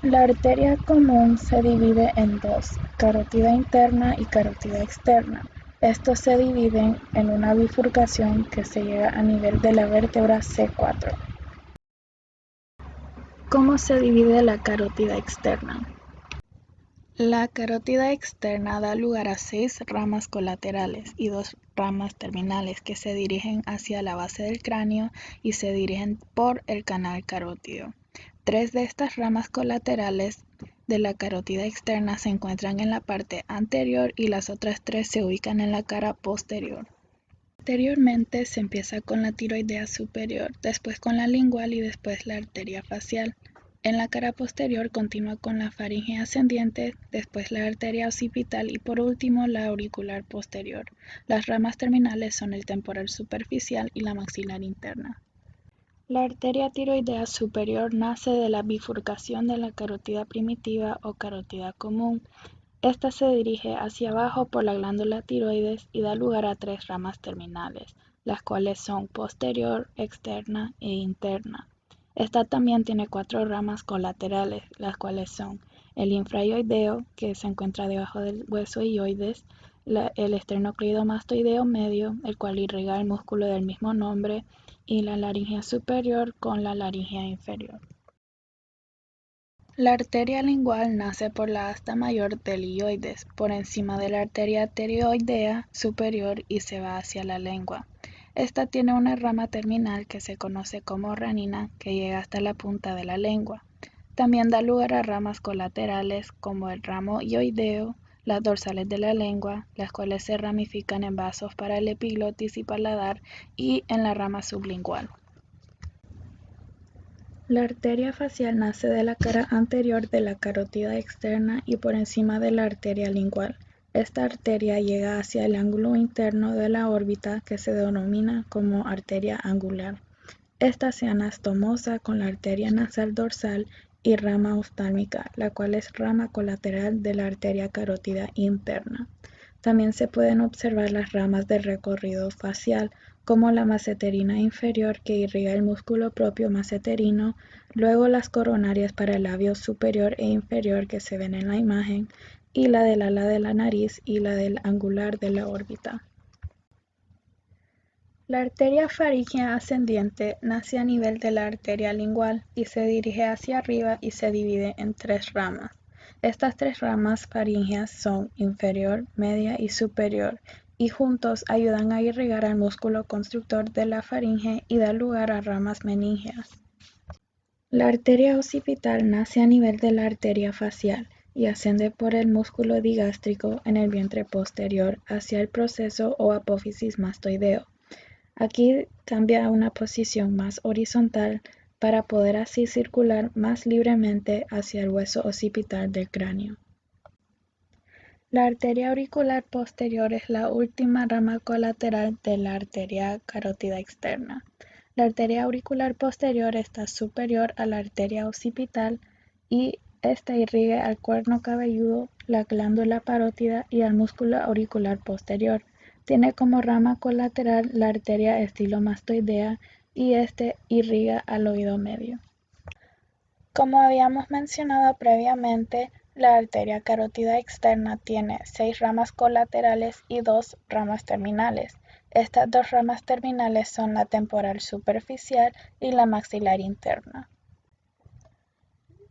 La arteria común se divide en dos, carótida interna y carótida externa. Estos se dividen en una bifurcación que se llega a nivel de la vértebra C4. ¿Cómo se divide la carótida externa? La carótida externa da lugar a 6 ramas colaterales y 2 ramas terminales que se dirigen hacia la base del cráneo y se dirigen por el canal carótido. 3 de estas ramas colaterales de la carótida externa se encuentran en la parte anterior y las otras 3 se ubican en la cara posterior. Anteriormente se empieza con la tiroidea superior, después con la lingual y después la arteria facial. En la cara posterior continúa con la faringe ascendiente, después la arteria occipital y por último la auricular posterior. Las ramas terminales son el temporal superficial y la maxilar interna. La arteria tiroidea superior nace de la bifurcación de la carótida primitiva o carótida común. Esta se dirige hacia abajo por la glándula tiroides y da lugar a 3 ramas terminales, las cuales son posterior, externa e interna. Esta también tiene 4 ramas colaterales, las cuales son el infraioideo, que se encuentra debajo del hueso hioides, el esternocleidomastoideo medio, el cual irriga el músculo del mismo nombre, y la laringe superior con la laringe inferior. La arteria lingual nace por la asta mayor del hioides, por encima de la arteria pterioidea superior y se va hacia la lengua. Esta tiene una rama terminal que se conoce como ranina que llega hasta la punta de la lengua. También da lugar a ramas colaterales como el ramo hioideo, las dorsales de la lengua, las cuales se ramifican en vasos para el epiglotis y paladar y en la rama sublingual. La arteria facial nace de la cara anterior de la carótida externa y por encima de la arteria lingual. Esta arteria llega hacia el ángulo interno de la órbita que se denomina como arteria angular. Esta se anastomosa con la arteria nasal dorsal y rama oftálmica, la cual es rama colateral de la arteria carótida interna. También se pueden observar las ramas de recorrido facial, como la masseterina inferior que irriga el músculo propio masseterino, luego las coronarias para el labio superior e inferior que se ven en la imagen, y la del ala de la nariz y la del angular de la órbita. La arteria faríngea ascendiente nace a nivel de la arteria lingual y se dirige hacia arriba y se divide en 3 ramas. Estas 3 ramas faríngeas son inferior, media y superior, y juntos ayudan a irrigar al músculo constructor de la faringe y da lugar a ramas meníngeas. La arteria occipital nace a nivel de la arteria facial y asciende por el músculo digástrico en el vientre posterior hacia el proceso o apófisis mastoideo. Aquí cambia a una posición más horizontal para poder así circular más libremente hacia el hueso occipital del cráneo. La arteria auricular posterior es la última rama colateral de la arteria carótida externa. La arteria auricular posterior está superior a la arteria occipital y esta irriga al cuerno cabelludo, la glándula parótida y al músculo auricular posterior. Tiene como rama colateral la arteria estilomastoidea y este irriga al oído medio. Como habíamos mencionado previamente, la arteria carótida externa tiene 6 ramas colaterales y 2 ramas terminales. Estas 2 ramas terminales son la temporal superficial y la maxilar interna.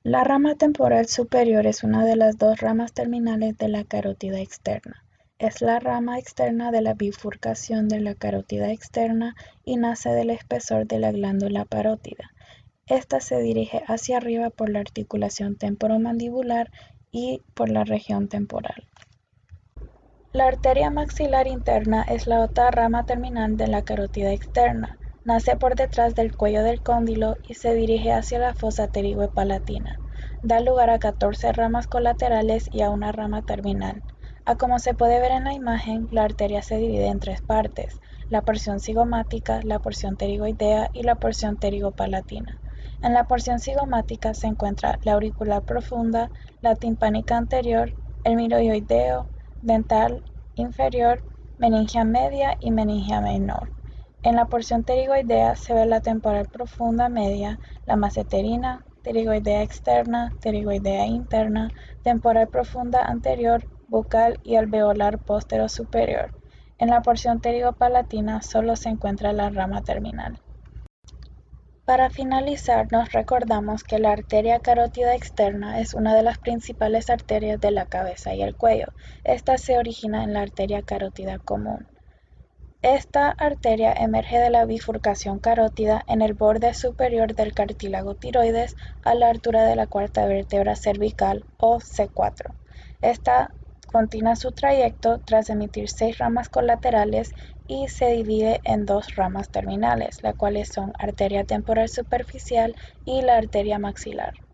La rama temporal superior es una de las 2 ramas terminales de la carótida externa. Es la rama externa de la bifurcación de la carótida externa y nace del espesor de la glándula parótida. Esta se dirige hacia arriba por la articulación temporomandibular y por la región temporal. La arteria maxilar interna es la otra rama terminal de la carótida externa. Nace por detrás del cuello del cóndilo y se dirige hacia la fosa pterigo-palatina. Da lugar a 14 ramas colaterales y a una rama terminal. Como se puede ver en la imagen, la arteria se divide en 3 partes: la porción cigomática, la porción pterigoidea y la porción pterigo-palatina. En la porción cigomática se encuentra la auricular profunda, la timpánica anterior, el miroideo, dental inferior, meningia media y meningia menor. En la porción pterigoidea se ve la temporal profunda media, la masseterina, pterigoidea externa, pterigoidea interna, temporal profunda anterior, bucal y alveolar posterior-superior. En la porción pterigopalatina solo se encuentra la rama terminal. Para finalizar, nos recordamos que la arteria carótida externa es una de las principales arterias de la cabeza y el cuello. Esta se origina en la arteria carótida común. Esta arteria emerge de la bifurcación carótida en el borde superior del cartílago tiroides a la altura de la cuarta vértebra cervical o C4. Esta continúa su trayecto tras emitir 6 ramas colaterales y se divide en 2 ramas terminales, las cuales son arteria temporal superficial y la arteria maxilar.